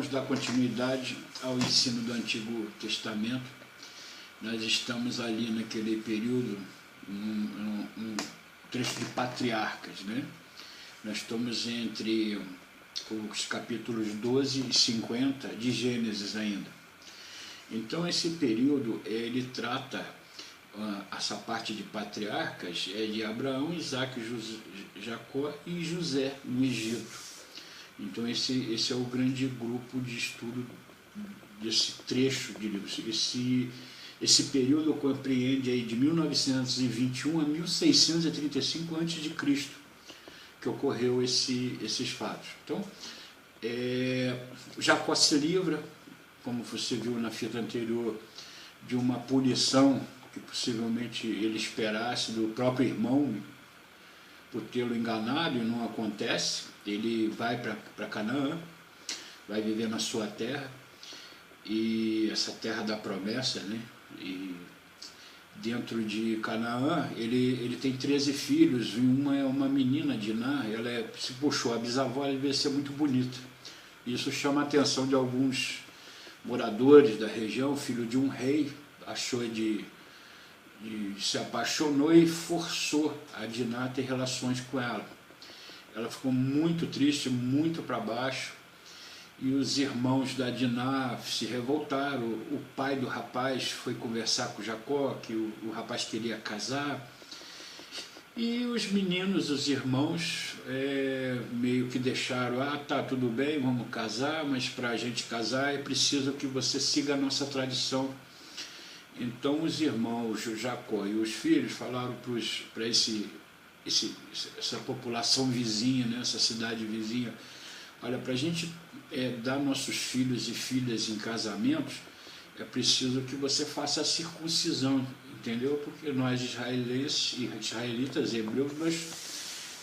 vamos dar continuidade ao ensino do Antigo Testamento. Nós estamos ali naquele período, um trecho de patriarcas, né? Nós estamos entre os capítulos 12 e 50 de Gênesis ainda. Então esse período, ele trata, essa parte de patriarcas, é de Abraão, Isaac, Jacó e José no Egito. Então esse é o grande grupo de estudo desse trecho de livros. Esse período compreende aí de 1921 a 1635 a.C., que ocorreu esses fatos. Então, Jacó se livra, como você viu na fita anterior, de uma punição que possivelmente ele esperasse do próprio irmão por tê-lo enganado, e não acontece. Ele vai para Canaã, vai viver na sua terra, e essa terra da promessa, né? E dentro de Canaã, ele tem 13 filhos, e uma é uma menina, Diná. Ela se puxou, a bisavó, ela devia ser muito bonita. Isso chama a atenção de alguns moradores da região. Filho de um rei, achou se apaixonou e forçou a Diná a ter relações com ela. Ela ficou muito triste, muito para baixo, e os irmãos da Diná se revoltaram. O pai do rapaz foi conversar com Jacó, que o rapaz queria casar, e os meninos, os irmãos, meio que deixaram: tá, tudo bem, vamos casar, mas para a gente casar é preciso que você siga a nossa tradição. Então os irmãos Jacó e os filhos falaram para essa população vizinha, né, essa cidade vizinha: olha, para a gente dar nossos filhos e filhas em casamentos, é preciso que você faça a circuncisão, entendeu? Porque nós israelitas, hebreus,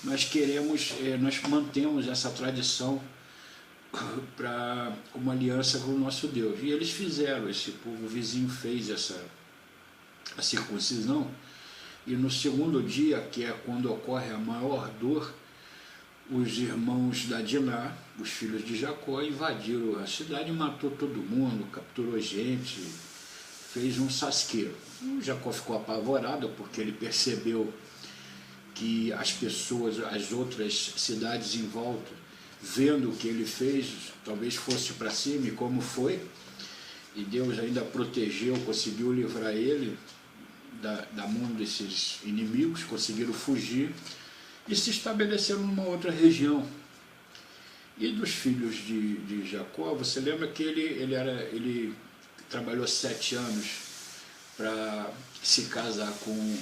nós queremos, nós mantemos essa tradição para uma aliança com o nosso Deus. E eles fizeram, esse povo vizinho fez a circuncisão, e no segundo dia, que é quando ocorre a maior dor, os irmãos da Diná, os filhos de Jacó, invadiram a cidade e matou todo mundo, capturou gente, fez um sasqueiro. O Jacó ficou apavorado, porque ele percebeu que as pessoas, as outras cidades em volta, vendo o que ele fez, talvez fosse para cima, e como foi, e Deus ainda protegeu, conseguiu livrar ele da mão desses inimigos, conseguiram fugir e se estabeleceram numa outra região. E dos filhos de Jacó, você lembra que ele trabalhou 7 anos para se casar com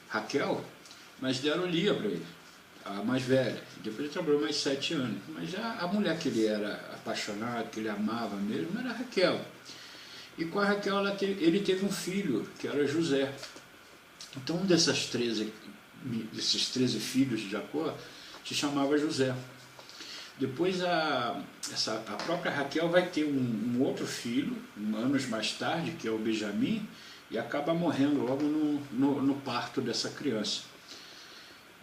Raquel, mas deram Lia para ele, a mais velha. Depois ele trabalhou mais 7 anos. Mas a mulher que ele era apaixonado, que ele amava mesmo, era Raquel. E com a Raquel ele teve um filho, que era José. Então um desses 13 filhos de Jacó se chamava José. Depois a própria Raquel vai ter um outro filho, anos mais tarde, que é o Benjamim, e acaba morrendo logo no parto dessa criança.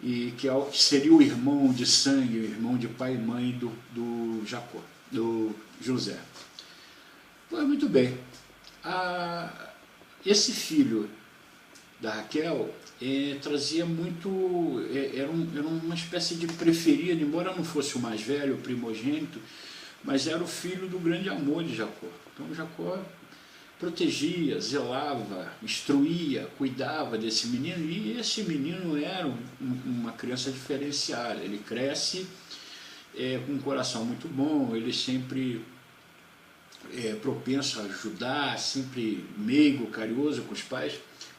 E que seria o irmão de sangue, o irmão de pai e mãe do Jacó, do José. Pois muito bem. Esse filho da Raquel trazia muito, era uma espécie de preferido, embora não fosse o mais velho, o primogênito, mas era o filho do grande amor de Jacó. Então Jacó protegia, zelava, instruía, cuidava desse menino, e esse menino era uma criança diferenciada. Ele cresce com um coração muito bom, ele sempre propenso a ajudar, sempre meigo, carinhoso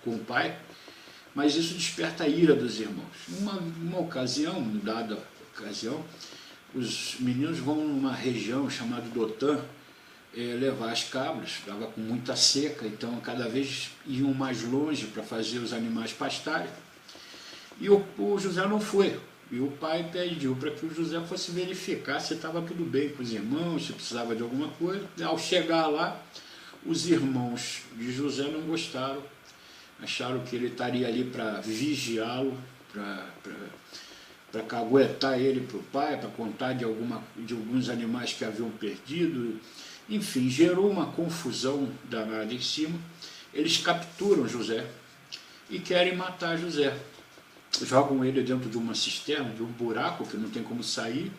com o pai, mas isso desperta a ira dos irmãos. Uma dada ocasião, os meninos vão numa região chamada Dotã, levar as cabras, estava com muita seca, então cada vez iam mais longe para fazer os animais pastarem, e o José não foi, e o pai pediu para que o José fosse verificar se estava tudo bem com os irmãos, se precisava de alguma coisa. Ao chegar lá, os irmãos de José não gostaram, acharam que ele estaria ali para vigiá-lo, para caguetar ele para o pai, para contar de alguns animais que haviam perdido. Enfim, gerou uma confusão danada em cima. Eles capturam José e querem matar José. Jogam ele dentro de uma cisterna, de um buraco que não tem como sair,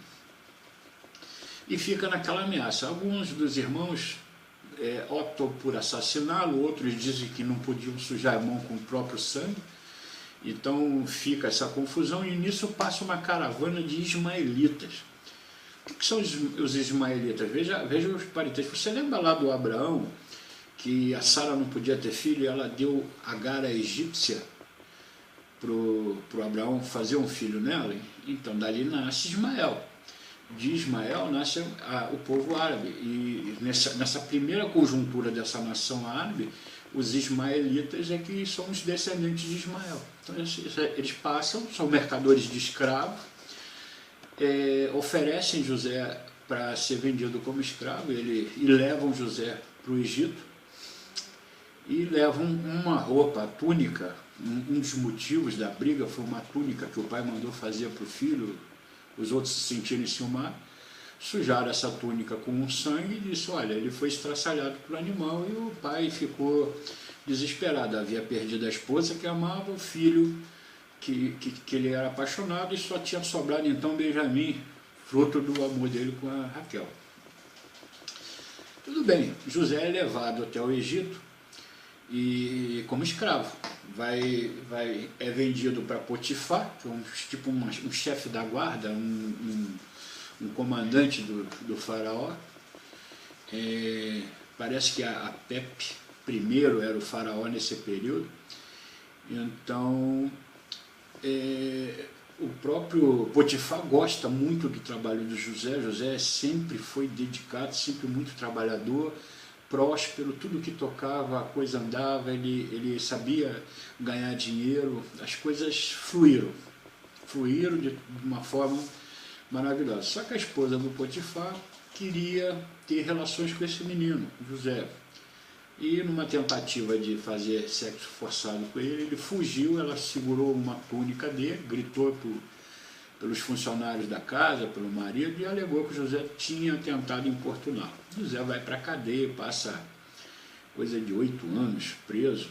e fica naquela ameaça. Alguns dos irmãos optam por assassiná-lo, outros dizem que não podiam sujar a mão com o próprio sangue. Então fica essa confusão, e nisso passa uma caravana de ismaelitas. O que são os ismaelitas? Veja os parentescos. Você lembra lá do Abraão, que a Sara não podia ter filho e ela deu Agar, a egípcia, para o Abraão fazer um filho nela? Então dali nasce Ismael. De Ismael nasce o povo árabe. E nessa primeira conjuntura dessa nação árabe, os ismaelitas é que são os descendentes de Ismael. Então eles passam, são mercadores de escravos, oferecem José para ser vendido como escravo, e levam José para o Egito, e levam uma roupa, a túnica. Um dos motivos da briga foi uma túnica que o pai mandou fazer para o filho, os outros se sentirem ciumados. Sujaram essa túnica com um sangue e disse: olha, ele foi estraçalhado pelo animal. E o pai ficou desesperado, havia perdido a esposa que amava, o filho que ele era apaixonado, e só tinha sobrado então Benjamim, fruto do amor dele com a Raquel. Tudo bem, José é levado até o Egito e como escravo. É vendido para Potifar, que é tipo um chefe da guarda, um comandante do faraó. Parece que a Pepe I era o faraó nesse período. Então, o próprio Potifar gosta muito do trabalho de José. José sempre foi dedicado, sempre muito trabalhador, próspero, tudo que tocava, a coisa andava, ele sabia ganhar dinheiro, as coisas fluíram de uma forma maravilhosa. Só que a esposa do Potifar queria ter relações com esse menino, José. E numa tentativa de fazer sexo forçado com ele fugiu, ela segurou uma túnica dele, gritou pelos funcionários da casa, pelo marido, e alegou que José tinha tentado importuná-lo. José vai para a cadeia, passa coisa de 8 anos preso,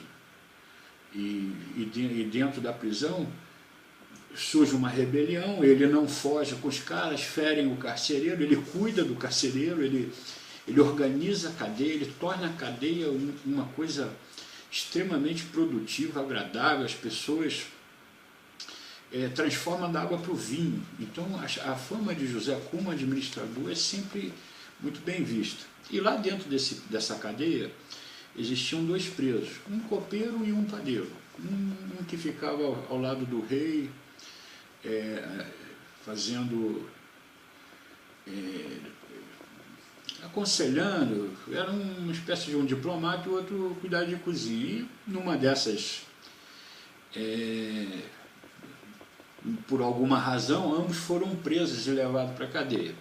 e dentro da prisão surge uma rebelião, ele não foge com os caras, ferem o carcereiro, ele cuida do carcereiro, ele organiza a cadeia, ele torna a cadeia uma coisa extremamente produtiva, agradável, as pessoas transformam da água para o vinho. Então a fama de José como administrador é sempre muito bem vista. E lá dentro dessa cadeia existiam 2 presos, um copeiro e um padeiro, um que ficava ao lado do rei, fazendo, aconselhando, era uma espécie de um diplomata, e o outro cuidar de cozinha. E numa dessas, por alguma razão, ambos foram presos e levados para a cadeia.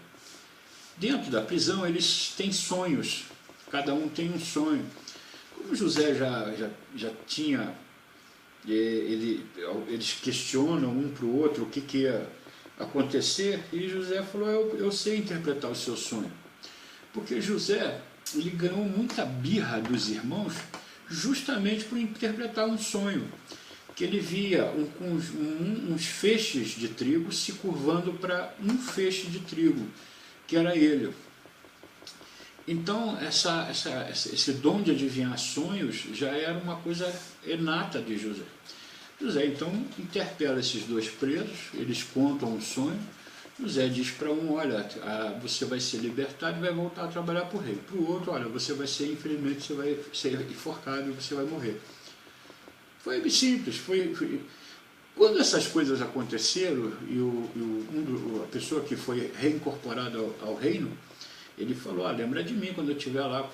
Dentro da prisão eles têm sonhos, cada um tem um sonho. Como José já tinha, eles questionam um para o outro o que ia acontecer, e José falou: eu sei interpretar o seu sonho. Porque José, ele ganhou muita birra dos irmãos justamente por interpretar um sonho, que ele via uns feixes de trigo se curvando para um feixe de trigo, que era ele. Então, esse dom de adivinhar sonhos já era uma coisa inata de José. José, então, interpela esses 2 presos, eles contam um sonho. José diz para um: olha, você vai ser libertado e vai voltar a trabalhar para o rei. Para o outro: olha, você vai ser, infelizmente, você vai ser enforcado e você vai morrer. Foi simples. Quando essas coisas aconteceram, e a pessoa que foi reincorporada ao reino, ele falou: lembra de mim quando eu estiver lá,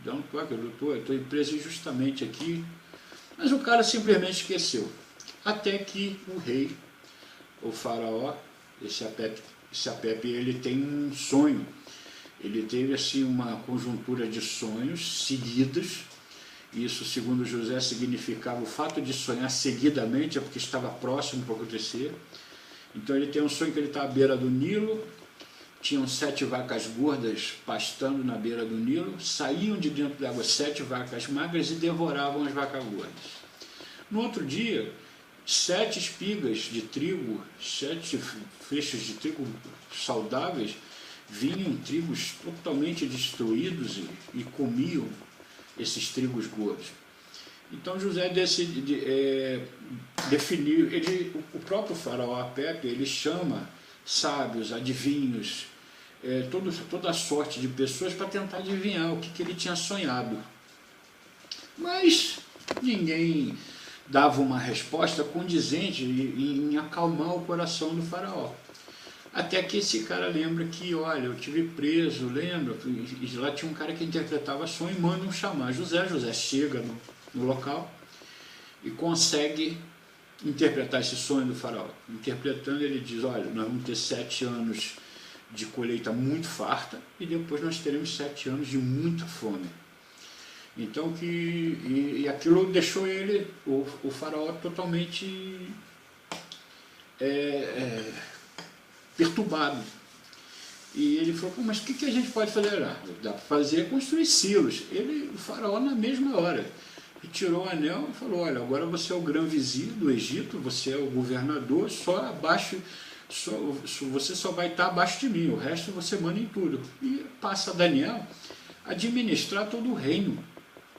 dá um toque, eu estou preso injustamente aqui. Mas o cara simplesmente esqueceu. Até que o rei, o faraó, esse Apepe, ele tem um sonho. Ele teve assim uma conjuntura de sonhos seguidos. Isso, segundo José, significava o fato de sonhar seguidamente, é porque estava próximo para acontecer. Então ele tem um sonho que ele está à beira do Nilo, tinham 7 vacas gordas pastando na beira do Nilo, saíam de dentro da água 7 vacas magras e devoravam as vacas gordas. No outro dia, 7 espigas de trigo, 7 feixes de trigo saudáveis, vinham trigos totalmente destruídos e comiam esses trigos gordos. Então José definiu, o próprio faraó Apepe, ele chama sábios, adivinhos, toda sorte de pessoas para tentar adivinhar o que ele tinha sonhado. Mas ninguém dava uma resposta condizente em acalmar o coração do faraó. Até que esse cara lembra que, olha, eu tive preso, lembra? E lá tinha um cara que interpretava sonho e mandam chamar José. José chega no local e consegue interpretar esse sonho do faraó. Interpretando, ele diz, olha, nós vamos ter 7 anos de colheita muito farta e depois nós teremos 7 anos de muita fome. Então, e aquilo deixou ele, o faraó, totalmente perturbado. E ele falou, mas o que a gente pode fazer? Dá para fazer construir silos. O faraó, na mesma hora, tirou o anel e falou, olha, agora você é o grão-vizir do Egito, você é o governador, você só vai estar abaixo de mim, o resto você manda em tudo. E passa Daniel a administrar todo o reino.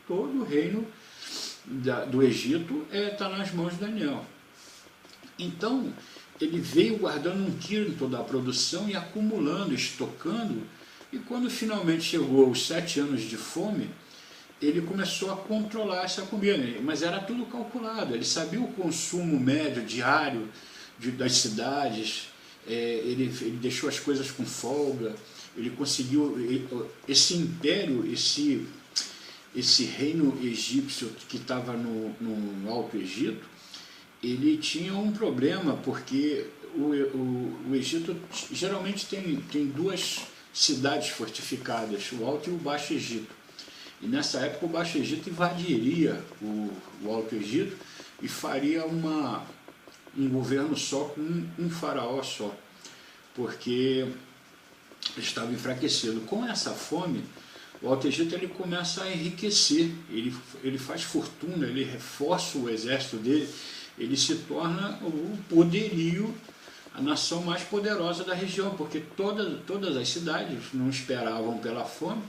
Todo o reino do Egito está nas mãos de Daniel. Então, ele veio guardando um quinto da produção e acumulando, estocando, e quando finalmente chegou aos 7 anos de fome, ele começou a controlar essa comida, mas era tudo calculado, ele sabia o consumo médio, diário, das cidades, ele deixou as coisas com folga, ele conseguiu, esse império, esse reino egípcio que estava no Alto Egito, ele tinha um problema, porque o Egito geralmente tem 2 cidades fortificadas, o Alto e o Baixo Egito. E nessa época o Baixo Egito invadiria o Alto Egito e faria um governo só com um faraó só, porque estava enfraquecido. Com essa fome, o Alto Egito ele começa a enriquecer, ele faz fortuna, ele reforça o exército dele, ele se torna o poderio, a nação mais poderosa da região, porque todas as cidades não esperavam pela fome,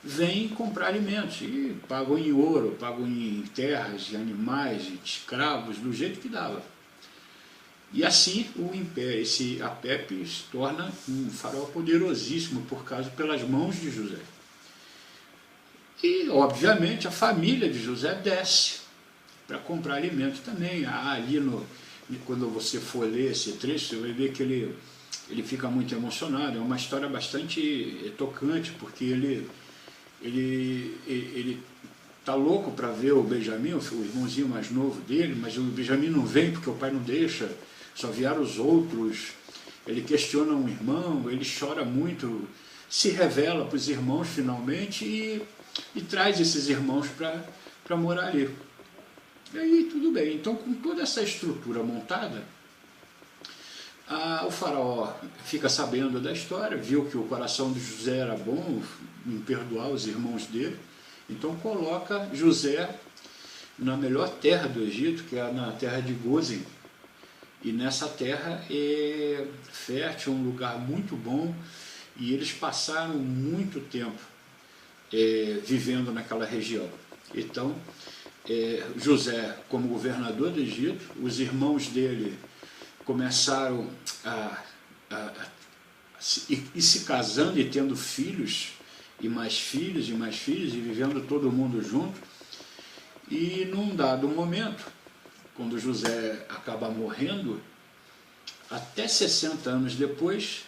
vêm comprar alimentos e pagam em ouro, pagam em terras, em animais, em escravos, do jeito que dava. E assim o império, esse Apepe se torna um faraó poderosíssimo pelas mãos de José. E, obviamente, a família de José desce para comprar alimento também. Quando você for ler esse trecho, você vai ver que ele fica muito emocionado. É uma história bastante tocante, porque ele está louco para ver o Benjamim, o irmãozinho mais novo dele, mas o Benjamim não vem porque o pai não deixa, só vieram os outros. Ele questiona um irmão, ele chora muito, se revela para os irmãos finalmente e traz esses irmãos para morar ali. E aí tudo bem. Então, com toda essa estrutura montada, o faraó fica sabendo da história, viu que o coração de José era bom em perdoar os irmãos dele, então coloca José na melhor terra do Egito, que é na terra de Gozem, e nessa terra é fértil, um lugar muito bom, e eles passaram muito tempo vivendo naquela região. Então, José, como governador do Egito, os irmãos dele começaram a se casando e tendo filhos, e mais filhos, e vivendo todo mundo junto. E num dado momento, quando José acaba morrendo, até 60 anos depois,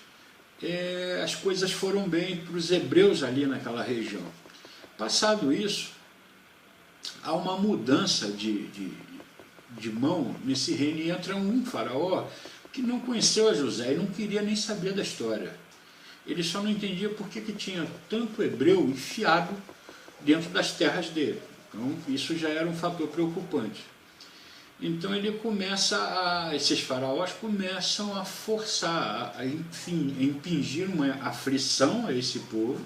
as coisas foram bem para os hebreus ali naquela região. Passado isso, há uma mudança de mão nesse reino, e entra um faraó que não conheceu a José e não queria nem saber da história. Ele só não entendia por que tinha tanto hebreu enfiado dentro das terras dele. Então isso já era um fator preocupante. Então ele começa esses faraós começam a forçar, enfim, a impingir uma aflição a esse povo,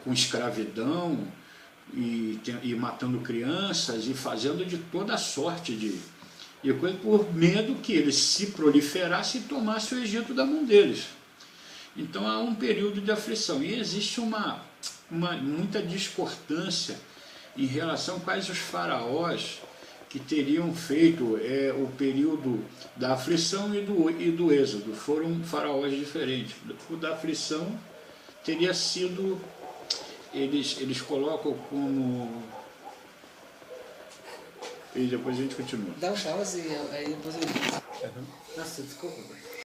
com escravidão, e matando crianças, e fazendo de toda sorte de coisa, por medo que eles se proliferassem e tomassem o Egito da mão deles. Então há um período de aflição, e existe muita discordância em relação a quais os faraós que teriam feito o período da aflição e do êxodo. Foram faraós diferentes. O da aflição teria sido, eles colocam como... E depois a gente continua. Dá um pause aí depois eu digo. Nossa, desculpa.